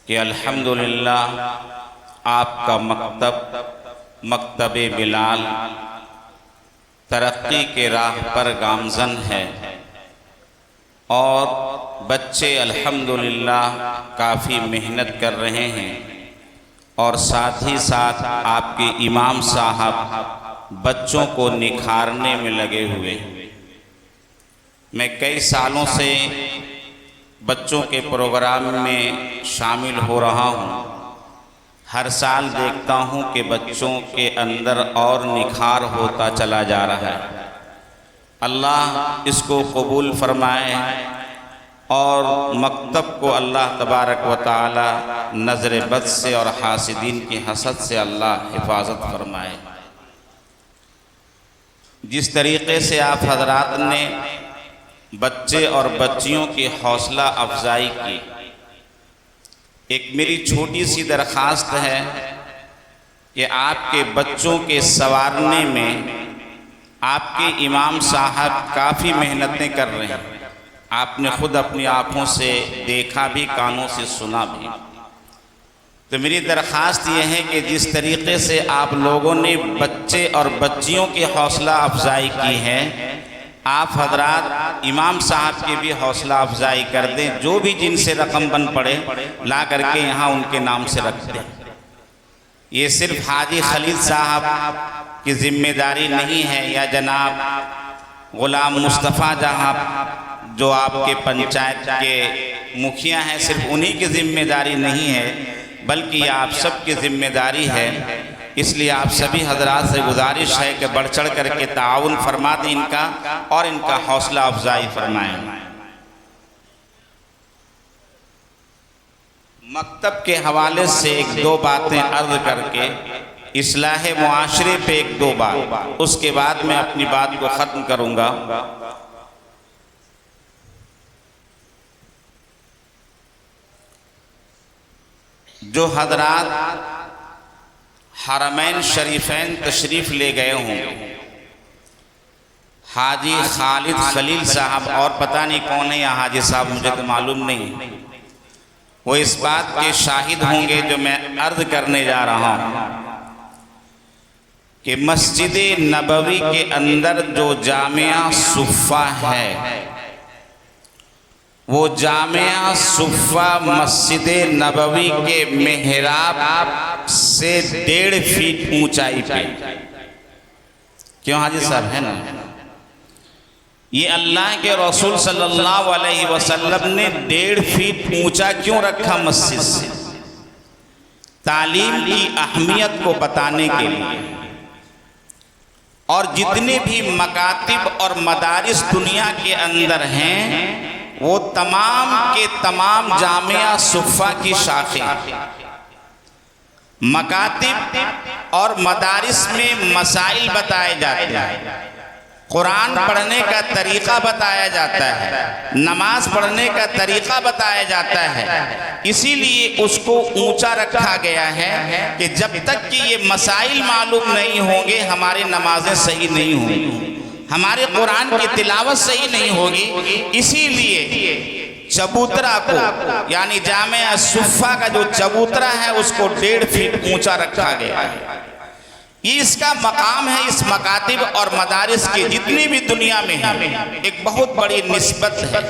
کہ الحمدللہ آپ کا مکتب بلال ترقی کے راہ پر گامزن ہے، اور بچے الحمدللہ کافی محنت کر رہے ہیں، اور ساتھ ہی ساتھ آپ کے امام صاحب بچوں کو نکھارنے میں لگے ہوئے ہیں۔ میں کئی سالوں سے بچوں کے پروگرام میں شامل ہو رہا ہوں، ہر سال دیکھتا ہوں کہ بچوں کے اندر اور نکھار ہوتا چلا جا رہا ہے۔ اللہ اس کو قبول فرمائے اور مکتب کو اللہ تبارک و تعالی نظر بد سے اور حاسدین کی حسد سے اللہ حفاظت فرمائے۔ جس طریقے سے آپ حضرات نے بچے اور بچیوں کی حوصلہ افزائی کی، ایک میری چھوٹی سی درخواست ہے کہ آپ کے بچوں کے سنوارنے میں آپ کے امام صاحب کافی محنتیں کر رہے ہیں، آپ نے خود اپنی آنکھوں سے دیکھا بھی، کانوں سے سنا بھی۔ تو میری درخواست یہ ہے کہ جس طریقے سے آپ لوگوں نے بچے اور بچیوں کی حوصلہ افزائی کی ہے، آپ حضرات امام صاحب کی بھی حوصلہ افزائی کر دیں، جو بھی جن سے رقم بن پڑے لا کر کے یہاں ان کے نام سے رکھ دیں۔ یہ صرف حاجی خلیل صاحب کی ذمہ داری نہیں ہے، یا جناب غلام مصطفیٰ جہاں جو آپ کے پنچایت کے مکھیا ہیں، صرف انہی کی ذمہ داری نہیں ہے، بلکہ یہ آپ سب کی ذمہ داری ہے۔ اس لیے آپ سبھی حضرات سے گزارش ہے کہ بڑھ چڑھ کر کے تعاون فرما دیں ان کا، اور ان کا حوصلہ افزائی فرمائیں۔ مکتب کے حوالے سے ایک دو باتیں عرض کر کے اصلاح معاشرے پہ ایک دو بات، اس کے بعد میں اپنی بات کو ختم کروں گا۔ جو حضرات حرمین شریفین تشریف لے گئے ہوں، حاجی خالد خلیل صاحب اور پتہ نہیں کون ہے، یا حاجی صاحب مجھے تو معلوم نہیں، وہ اس بات کے شاہد ہوں گے جو میں عرض کرنے جا رہا ہوں کہ مسجد نبوی کے اندر جو جامعہ صفہ ہے، وہ جامعہ صفہ مسجد نبوی کے محراب سے 1.5 فیٹ اونچائی پہ، کیوں حاجی صاحب ہے نا، یہ اللہ کے رسول صلی اللہ علیہ وسلم نے 1.5 فیٹ اونچا کیوں رکھا مسجد سے؟ تعلیم کی اہمیت کو بتانے کے لیے۔ اور جتنے بھی مکاتب اور مدارس دنیا کے اندر ہیں، وہ تمام کے تمام جامعہ صفہ کی شاخیں، مکاتب اور مدارس میں مسائل بتائے جاتے ہیں، قرآن پڑھنے کا طریقہ بتایا جاتا ہے، نماز پڑھنے کا طریقہ بتایا جاتا ہے۔ اسی لیے اس کو اونچا رکھا گیا ہے کہ جب تک کہ یہ مسائل معلوم نہیں ہوں گے، ہماری نمازیں صحیح نہیں ہوں گی، ہمارے قرآن کی تلاوت صحیح نہیں ہوگی۔ اسی لیے چبوترا کو، یعنی جامعہ صفہ کا جو چبوترا ہے، اس کو 1.5 فیٹ اونچا رکھا گیا ہے۔ یہ اس کا مقام ہے، اس مکاتب اور مدارس کی جتنی بھی دنیا میں ہیں، ایک بہت بڑی نسبت ہے۔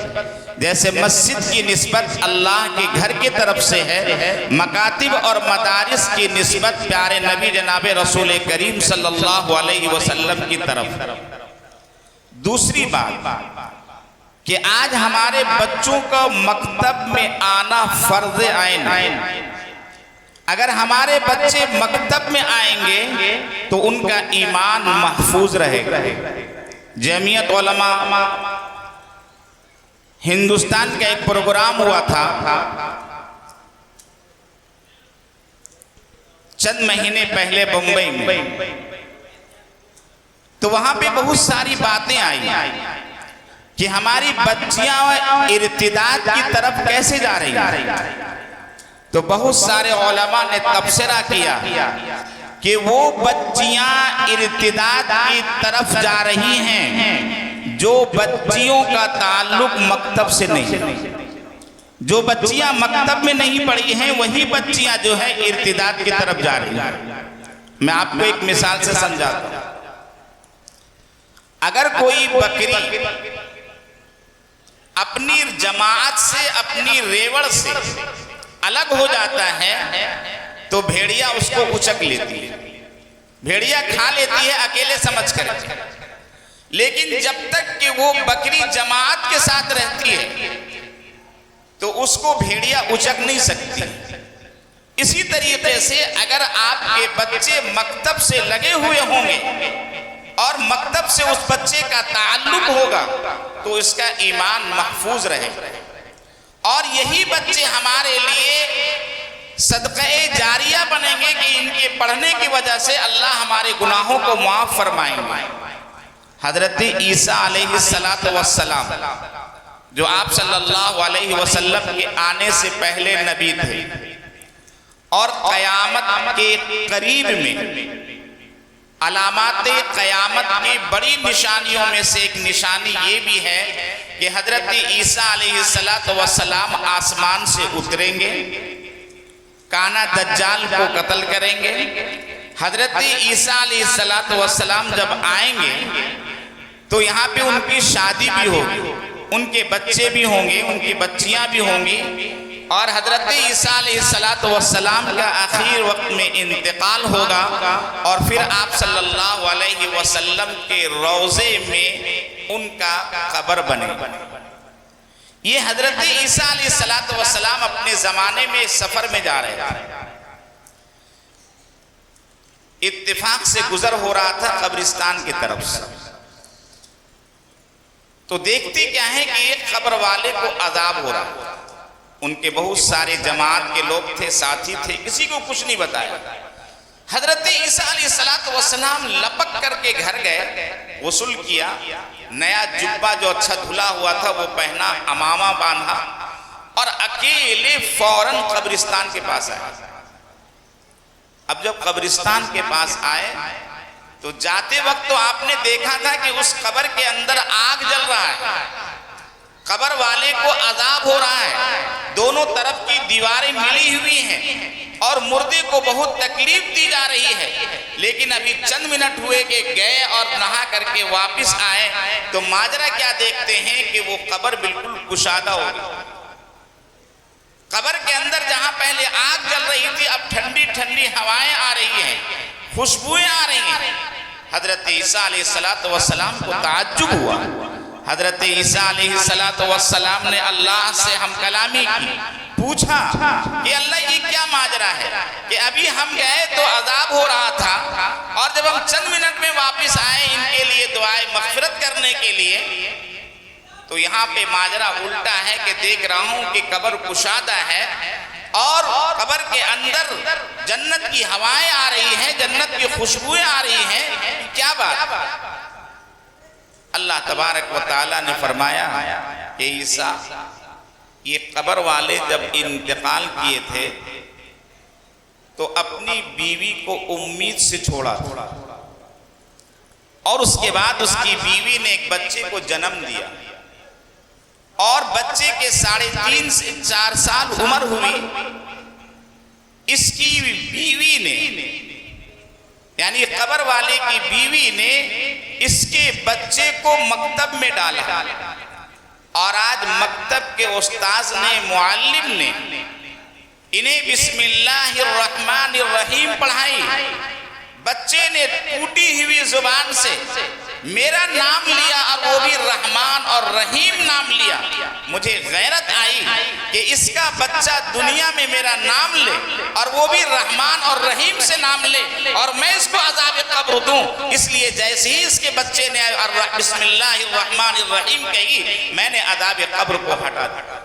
جیسے مسجد کی نسبت اللہ کے گھر کی طرف سے ہے، مکاتب اور مدارس کی نسبت پیارے نبی جناب رسول کریم صلی اللہ علیہ وسلم کی طرف۔ دوسری بات کہ آج ہمارے بچوں کا مکتب میں آنا فرض عین ہے۔ اگر ہمارے بچے مکتب میں آئیں گے تو ان کا ایمان محفوظ رہے گا۔ جمعیت علماء ہندوستان کا ایک پروگرام ہوا تھا چند مہینے پہلے بمبئی میں، تو وہاں پہ بہت ساری باتیں آئی کہ ہماری بچیاں ارتداد کی طرف کیسے جا رہی ہیں۔ تو بہت سارے علماء نے تبصرہ کیا کہ وہ بچیاں ارتداد کی طرف جا رہی ہیں جو بچیوں کا تعلق مکتب سے نہیں، جو بچیاں مکتب میں نہیں پڑھی ہیں وہی بچیاں جو ہے ارتداد کی طرف جا رہی ہیں۔ میں آپ کو ایک مثال سے سمجھاتا ہوں۔ اگر کوئی بکری اپنی جماعت سے، اپنی ریوڑ سے الگ ہو جاتا ہے تو بھیڑیا اس کو اچک لیتی ہے، بھیڑیا کھا لیتی ہے اکیلے سمجھ کر، لیکن جب تک کہ وہ بکری جماعت کے ساتھ رہتی ہے تو اس کو بھیڑیا اچک نہیں سکتی۔ اسی طریقے سے اگر آپ کے بچے مکتب سے لگے ہوئے ہوں گے اور مکتب سے اس بچے کا تعلق ہوگا تو اس کا ایمان محفوظ رہے، اور یہی بچے ہمارے لیے صدقہ جاریہ بنیں گے کہ ان کے پڑھنے کی وجہ سے اللہ ہمارے گناہوں کو معاف فرمائیں گے۔ حضرت عیسیٰ علیہ السلام جو آپ صلی اللہ علیہ وسلم کے آنے سے پہلے نبی تھے، اور قیامت کے قریب میں علامات قیامت کی بڑی نشانیوں میں سے ایک نشانی یہ بھی ہے کہ حضرت عیسیٰ علیہ السلام آسمان سے اتریں گے، کانا دجال کو قتل کریں گے۔ حضرت عیسیٰ علیہ السلام جب آئیں گے تو یہاں پہ ان کی شادی بھی ہوگی، ان کے بچے بھی ہوں گے، ان کی بچیاں بھی ہوں گی، اور حضرت عیسیٰ علیہ السلام کا آخر وقت میں انتقال ہوگا، اور پھر آپ صلی اللہ علیہ وسلم کے روضے میں ان کا قبر بنے گا۔ یہ حضرت عیسیٰ علیہ السلام اپنے زمانے میں سفر میں جا رہے تھے، اتفاق سے گزر ہو رہا تھا قبرستان کی طرف سے، تو دیکھتے کیا ہے کہ ایک قبر والے کو عذاب ہو رہا تھا۔ ان کے بہت سارے جماعت کے لوگ تھے، ساتھی تھے، کسی کو کچھ نہیں بتایا۔ حضرت عیسیٰ علیہ السلام لپک کر کے گھر گئے، غسل کیا، نیا جبہ جو اچھا دھلا ہوا تھا وہ پہنا، امامہ باندھا، اور اکیلے فوراً قبرستان کے پاس آئے۔ اب جب قبرستان کے پاس آئے تو جاتے وقت تو آپ نے دیکھا تھا کہ اس قبر کے اندر آگ جل رہا ہے، قبر والے کو عذاب ہو رہا ہے، دونوں طرف کی دیواریں ملی ہوئی ہیں اور مردے کو بہت تکلیف دی جا رہی ہے، لیکن ابھی چند منٹ ہوئے کہ گئے اور نہا کر کے واپس آئے تو ماجرا کیا دیکھتے ہیں کہ وہ قبر بالکل کشادہ ہو گئی۔ قبر کے اندر جہاں پہلے آگ جل رہی تھی اب ٹھنڈی ٹھنڈی ہوائیں آ رہی ہیں، خوشبوئیں آ رہی ہیں۔ حضرت عیسیٰ علیہ السلام کو تعجب ہوا۔ حضرت عیسیٰ علیہ السلام نے اللہ سے ہم کلامی کی، پوچھا کہ اللہ یہ کیا ماجرا ہے کہ ابھی ہم گئے تو عذاب ہو رہا تھا اور جب ہم چند منٹ میں واپس آئے ان کے لیے دعائے مغفرت کرنے کے لیے تو یہاں پہ ماجرا الٹا ہے کہ دیکھ رہا ہوں کہ قبر کشادہ ہے اور قبر کے اندر جنت کی ہوائیں آ رہی ہیں، جنت کی خوشبوئیں آ رہی ہیں، کیا بات؟ اللہ تبارک و تعالیٰ نے فرمایا کہ عیسیٰ یہ قبر والے جب انتقال کیے تھے تو اپنی بیوی کو امید سے چھوڑا تھا، اور اس کے بعد اس کی بیوی نے ایک بچے کو جنم دیا، اور بچے کے 3.5 سے 4 سال عمر ہوئی، اس کی بیوی نے یعنی قبر والے کی بیوی نے اس کے بچے کو مکتب میں ڈالا، اور آج مکتب کے استاذ نے، معلم نے انہیں بسم اللہ الرحمن الرحیم پڑھائی، بچے نے ٹوٹی ہوئی زبان سے میرا نام لیا اور وہ بھی رحمان اور رحیم نام لیا۔ مجھے غیرت آئی کہ اس کا بچہ دنیا میں میرا نام لے اور وہ بھی رحمان اور رحیم سے نام لے اور میں اس کو عذاب قبر دوں، اس لیے جیسے ہی اس کے بچے نے بسم اللہ الرحمن الرحیم کہی میں نے عذاب قبر کو ہٹا دیا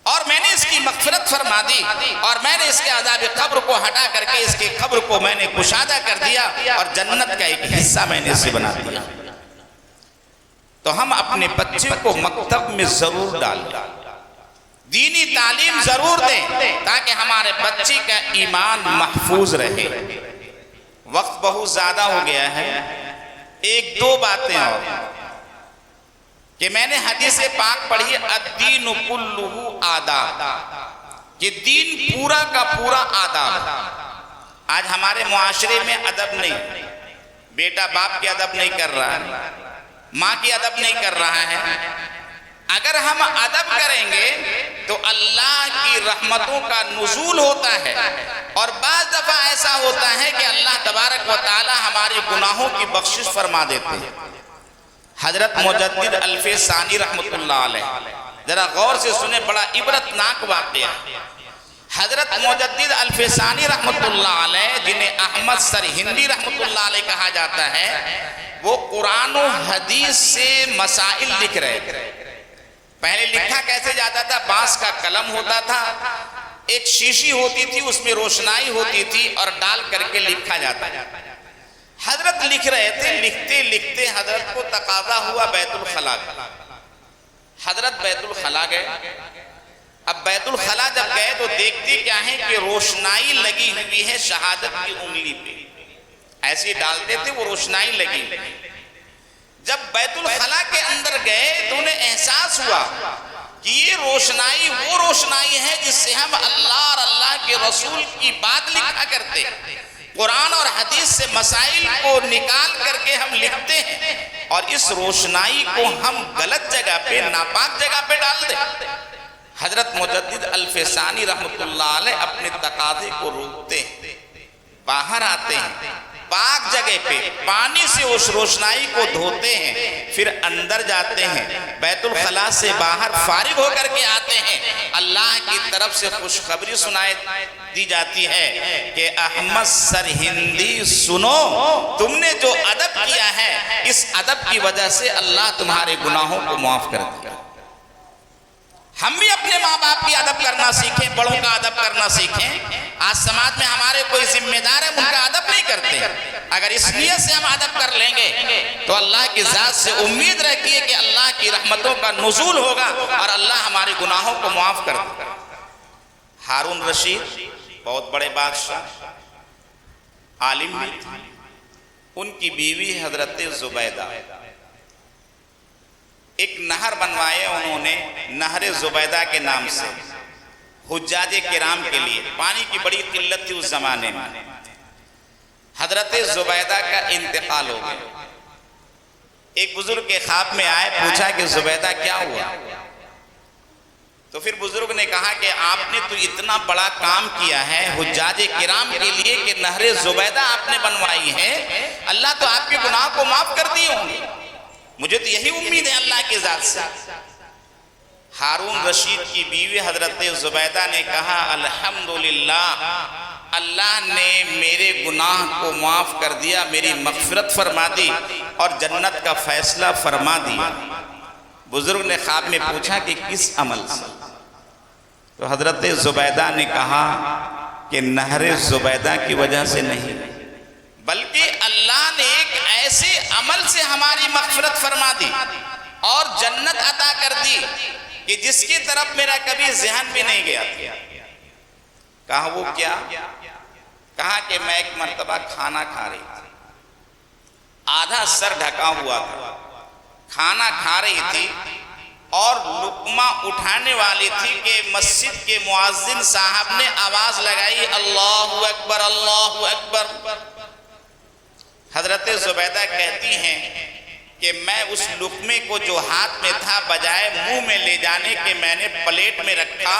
اور میں نے اس کی مغفرت فرما دی، اور میں نے اس کے عذاب قبر کو ہٹا کر کے اس کے قبر کو میں نے کشادہ کر دیا اور جنت کا ایک حصہ میں نے اسے بنا دیا۔ تو ہم اپنے بچے کو مکتب میں ضرور ڈالیں، دینی تعلیم ضرور دیں تاکہ ہمارے بچے کا ایمان محفوظ رہے۔ وقت بہت زیادہ ہو گیا ہے، 1-2 باتیں اور۔ کہ میں نے حدیث پاک پڑھی الدین کلہ آداب، کہ دین پورا کا پورا آداب۔ آج ہمارے معاشرے میں ادب نہیں، بیٹا باپ کی ادب نہیں کر رہا ہے، ماں کی ادب نہیں کر رہا ہے۔ اگر ہم ادب کریں گے تو اللہ کی رحمتوں کا نزول ہوتا ہے، اور بعض دفعہ ایسا ہوتا ہے کہ اللہ تبارک و تعالی ہمارے گناہوں کی بخشش فرما دیتے ہیں۔ حضرت مجدد الف ثانی رحمت اللہ علیہ، ذرا غور سے سنیں، بڑا عبرتناک واقعہ۔ حضرت مجدد الف ثانی رحمت اللہ علیہ، جنہیں احمد سرہندی رحمت اللہ علیہ کہا جاتا ہے، وہ قرآن و حدیث سے مسائل لکھ رہے تھے۔ پہلے لکھا کیسے جاتا تھا؟ بانس کا قلم ہوتا تھا، ایک شیشی ہوتی تھی، اس میں روشنائی ہوتی تھی، اور ڈال کر کے لکھا جاتا تھا۔ حضرت لکھ رہے تھے، لکھتے لکھتے حضرت کو تقاضا ہوا بیت الخلا کا۔ حضرت بیت الخلا گئے۔ اب بیت الخلا جب گئے تو دیکھتے کیا ہے کہ روشنائی لگی ہوئی ہے شہادت کی انگلی پہ، ایسی ڈالتے تھے وہ روشنائی لگی۔ جب بیت الخلا کے اندر گئے تو انہیں احساس ہوا کہ یہ روشنائی وہ روشنائی ہے جس سے ہم اللہ اور اللہ کے رسول کی بات لکھا کرتے، قرآن اور حدیث سے مسائل کو نکال کر کے ہم لکھتے ہیں، اور اس روشنائی کو ہم غلط جگہ پہ، ناپاک جگہ پہ ڈال دیں۔ حضرت مجدد الف ثانی رحمت اللہ علیہ اپنے تقاضے کو روکتے ہیں، باہر آتے ہیں، پاک جگہ پہ پانی سے اس روشنائی کو دھوتے ہیں، پھر اندر جاتے ہیں، بیت الخلا سے باہر فارغ ہو کر کے آتے ہیں۔ اللہ کی طرف سے خوشخبری سنائی دی جاتی ہے کہ احمد سرہندی سنو، تم نے جو ادب کیا ہے اس ادب کی وجہ سے اللہ تمہارے گناہوں کو معاف کر دیا۔ ہم بھی اپنے ماں باپ کی ادب کرنا سیکھیں، بڑوں کا ادب کرنا سیکھیں۔ آج سماج میں ہمارے کوئی ذمہ دار ہے، ان کا ادب نہیں کرتے۔ اگر اس نیت سے ہم ادب کر لیں گے تو اللہ کی ذات سے امید رکھیے کہ اللہ کی رحمتوں کا نزول ہوگا اور اللہ ہمارے گناہوں کو معاف کر دے گا۔ ہارون رشید بہت بڑے بادشاہ، عالم بھی تھے۔ ان کی بیوی حضرت زبیدہ، ایک نہر بنوائے انہوں نے نہر زبیدہ کے نام سے، حجاج کرام کے لیے۔ پانی کی بڑی قلت تھی اس زمانے میں۔ حضرت زبیدہ کا انتقال ہو گیا۔ ایک بزرگ کے خواب میں آئے، پوچھا کہ زبیدہ کیا ہوا؟ تو پھر بزرگ نے کہا کہ آپ نے تو اتنا بڑا کام کیا ہے حجاج کرام کے لیے کہ نہر زبیدہ آپ نے بنوائی ہے، اللہ تو آپ کے گناہ کو معاف کر دیے ہوں گے، مجھے تو یہی امید ہے اللہ کی ذات سے۔ ہارون رشید کی بیوی حضرت زبیدہ نے کہا الحمدللہ، اللہ نے میرے گناہ کو معاف کر دیا، میری مغفرت فرما دی اور جنت کا فیصلہ فرما دیا۔ بزرگ نے خواب میں پوچھا کہ کس عمل سے؟ تو حضرت زبیدہ نے کہا کہ نہر زبیدہ کی وجہ سے نہیں، بلکہ اللہ نے ایک ایسے عمل سے ہماری مغفرت فرما دی اور جنت عطا کر دی کہ جس کی طرف میرا کبھی ذہن بھی نہیں گیا۔ کہا وہ کیا؟ کہا کہ میں ایک مرتبہ کھانا کھا رہی تھی، آدھا سر ڈھکا ہوا تھا، کھانا کھا رہی تھی اور لقمہ اٹھانے والی تھی کہ مسجد کے مؤذن صاحب نے آواز لگائی اللہ اکبر اللہ اکبر۔ حضرت زبیدہ کہتی ہیں کہ میں اس لقمے کو جو ہاتھ میں تھا بجائے منہ میں لے جانے کے میں نے پلیٹ میں رکھا،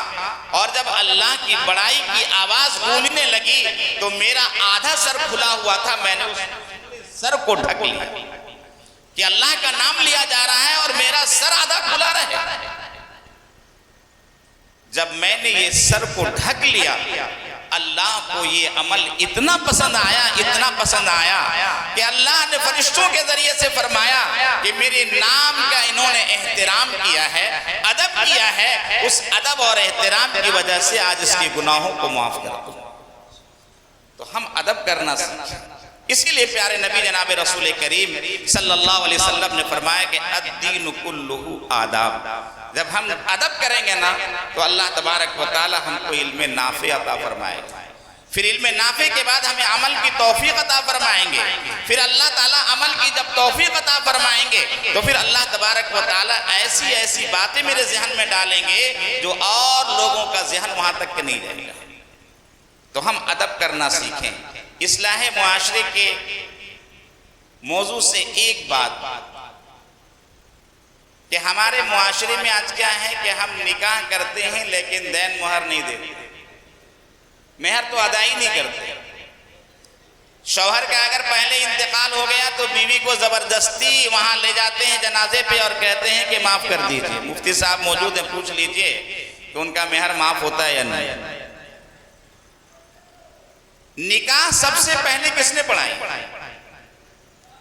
اور جب اللہ کی بڑائی کی آواز گونجنے لگی تو میرا آدھا سر کھلا ہوا تھا، میں نے اس سر کو ڈھک لیا کہ اللہ کا نام لیا جا رہا ہے اور میرا سر آدھا کھلا رہے۔ جب میں نے یہ سر کو ڈھک لیا، اللہ کو یہ عمل اتنا پسند آیا، اتنا پسند آیا کہ اللہ نے فرشتوں کے ذریعے سے فرمایا کہ میرے نام کا انہوں نے احترام کیا ہے، ادب کیا ہے، اس ادب اور احترام کی وجہ سے آج اس کے گناہوں کو معاف کر دو۔ تو ہم ادب کرنا سیکھیں۔ اسی لیے پیارے نبی جناب رسول کریم صلی اللہ علیہ وسلم نے فرمایا کہ الدین کلہ آداب۔ جب ہم ادب کریں گے نا تو اللہ تبارک و تعالی ہم کو علم نافع عطا فرمائے گا۔ پھر علم نافع کے بعد ہمیں عمل کی توفیق عطا فرمائیں گے، پھر اللہ تعالیٰ عمل کی جب توفیق عطا فرمائیں گے تو پھر اللہ تبارک و تعالیٰ ایسی ایسی باتیں میرے ذہن میں ڈالیں گے جو اور لوگوں کا ذہن وہاں تک کہ نہیں جائے گا۔ تو ہم ادب کرنا سیکھیں۔ اصلاح معاشرے کے موضوع سے ایک بات کہ ہمارے معاشرے میں آج کیا ہے کہ ہم نکاح کرتے ہیں لیکن دین مہر نہیں دیتے، مہر تو ادا ہی نہیں کرتے۔ شوہر کا اگر پہلے انتقال ہو گیا تو بیوی کو زبردستی وہاں لے جاتے ہیں جنازے پہ اور کہتے ہیں کہ معاف کر دیجئے۔ مفتی صاحب موجود ہیں، پوچھ لیجئے کہ ان کا مہر معاف ہوتا ہے یا نہیں۔ نکاح سب سے پہلے کس نے پڑھائی؟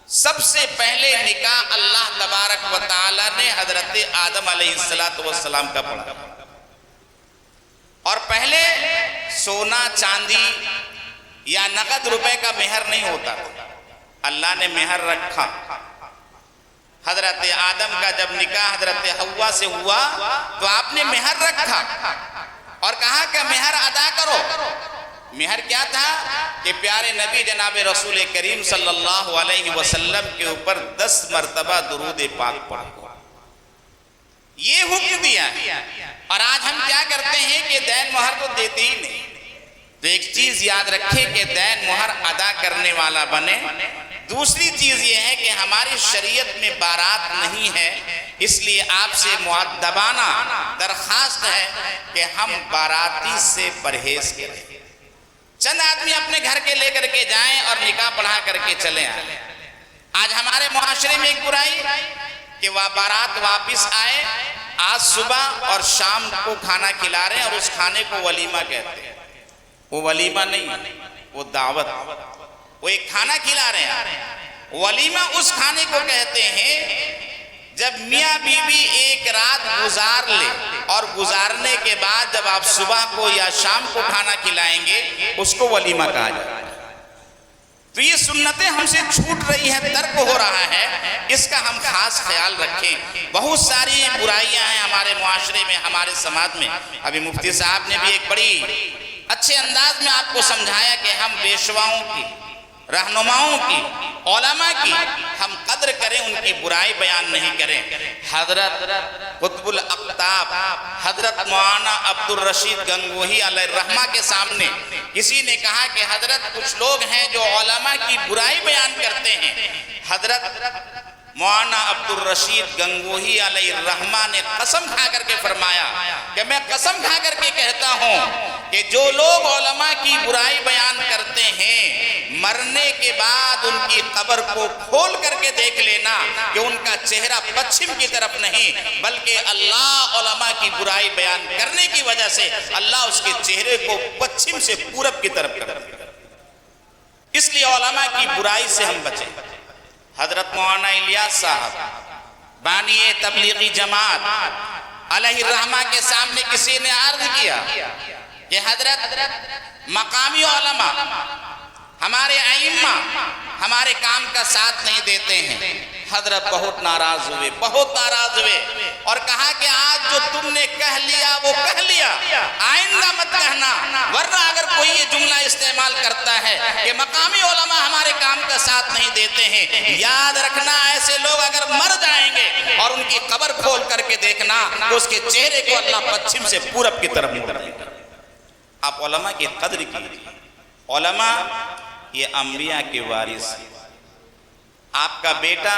سب سے پہلے نکاح اللہ تبارک و تعالی نے حضرت آدم علیہ السلام کا پڑھا، اور پہلے سونا چاندی یا نقد روپے کا مہر نہیں ہوتا تھا، اللہ نے مہر رکھا۔ حضرت آدم کا جب نکاح حضرت حوا سے ہوا تو آپ نے مہر رکھا اور کہا کہ مہر ادا کرو۔ مہر کیا تھا کہ پیارے نبی جناب رسول کریم صلی اللہ علیہ وسلم کے اوپر 10 مرتبہ درود پاک پڑھو، یہ حکم دیا ہے۔ اور آج ہم کیا کرتے ہیں کہ دین مہر تو دیتے ہی نہیں۔ تو ایک چیز یاد رکھیں کہ دین مہر ادا کرنے والا بنے۔ دوسری چیز یہ ہے کہ ہماری شریعت میں بارات نہیں ہے، اس لیے آپ سے مؤدبانہ درخواست ہے کہ ہم باراتی سے پرہیز کریں۔ چند آدمی اپنے گھر کے لے کر کے جائیں اور نکاح پڑھا کر کے چلے آئیں۔ آج ہمارے معاشرے میں ایک برائی کہ وہ بارات واپس آئے، آج صبح اور شام کو کھانا کھلا رہے ہیں اور اس کھانے کو ولیمہ کہتے ہیں۔ وہ ولیمہ نہیں، وہ دعوت، وہ ایک کھانا کھلا رہے ہیں۔ ولیمہ اس کھانے کو کہتے ہیں جب میاں بیوی ایک رات گزار لے اور گزارنے کے بعد جب آپ صبح کو یا شام کو کھانا کھلائیں گے اس کو ولیمہ کہا جاتا ہے۔ تو یہ سنتیں ہم سے چھوٹ رہی ہیں، ترک ہو رہا ہے، اس کا ہم خاص خیال رکھیں۔ بہت ساری برائیاں ہیں ہمارے معاشرے میں، ہمارے سماج میں۔ ابھی مفتی صاحب نے بھی ایک بڑی اچھے انداز میں آپ کو سمجھایا کہ ہم پیشواؤں کی، رہنماؤں کی، علماء کی ہم قدر کریں، ان کی برائی بیان نہیں کریں۔ حضرت قطب الاقطاب حضرت مولانا عبد الرشید گنگوہی علیہ الرحمہ کے سامنے کسی نے کہا کہ حضرت کچھ لوگ ہیں جو علماء کی برائی بیان کرتے ہیں۔ حضرت مولانا عبد الرشید گنگوہی علیہ الرحمہ نے قسم کھا کر کے فرمایا کہ میں قسم کھا کر کے کہتا ہوں کہ جو لوگ علماء کی برائی بیان کرتے ہیں، مرنے کے بعد ان کی قبر کو کھول کر کے دیکھ لینا کہ ان کا چہرہ پچھم کی طرف نہیں بلکہ اللہ علماء کی برائی بیان کرنے کی وجہ سے اللہ اس کے چہرے کو پچھم سے پورب کی طرف کر دے۔ اس لیے علماء کی برائی سے ہم بچیں۔ حضرت مولانا الیاس صاحب بانی تبلیغی جماعت علیہ الرحمہ کے سامنے کسی نے عرض کیا کہ حضرت مقامی علماء ہمارے ائمہ ہمارے کام کا ساتھ نہیں دیتے ہیں۔ حضرت بہت ناراض ہوئے اور کہا کہ آج جو تم نے کہہ لیا وہ کہہ لیا، آئندہ مت کہنا، ورنہ اگر کوئی یہ جملہ استعمال کرتا ہے کہ مقامی علماء ہمارے کام کا ساتھ نہیں دیتے ہیں، یاد رکھنا ایسے لوگ اگر مر جائیں گے اور ان کی قبر کھول کر کے دیکھنا تو اس کے چہرے کو اللہ پچھم سے پورب کی طرف موڑ دے گا۔ آپ علماء کی قدر کیجیے۔ علماء یہ انبیاء کے وارث ہیں۔ آپ کا بیٹا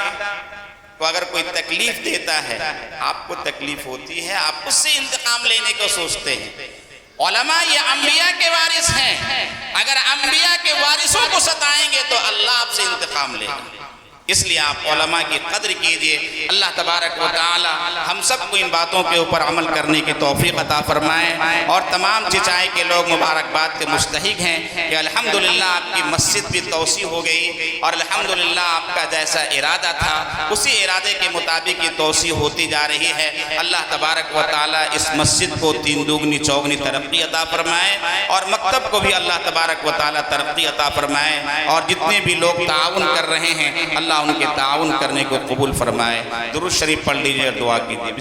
کو اگر کوئی تکلیف دیتا ہے، آپ کو تکلیف ہوتی ہے، آپ اس سے انتقام لینے کو سوچتے ہیں۔ علماء یہ انبیاء کے وارث ہیں، اگر انبیاء کے وارثوں کو ستائیں گے تو اللہ آپ سے انتقام لے گا۔ اس لیے آپ علماء کی قدر کیجئے۔ اللہ تبارک و تعالی ہم سب کو ان باتوں کے اوپر عمل کرنے کی توفیق عطا فرمائے، اور تمام چچائے کے لوگ مبارکباد کے مستحق ہیں کہ الحمدللہ آپ کی مسجد بھی توسیع ہو گئی، اور الحمدللہ آپ کا جیسا ارادہ تھا اسی ارادے کے مطابق یہ توسیع ہوتی جا رہی ہے۔ اللہ تبارک و تعالی اس مسجد کو 3 دوگنی چوگنی ترقی عطا فرمائے، اور مکتب کو بھی اللہ تبارک و تعالی ترقی عطا فرمائے، اور جتنے بھی لوگ تعاون کر رہے ہیں اللہ ان کے تعاون کرنے کو قبول فرمائے۔ درود شریف پڑھ لیجیے اور دعا کیجیے۔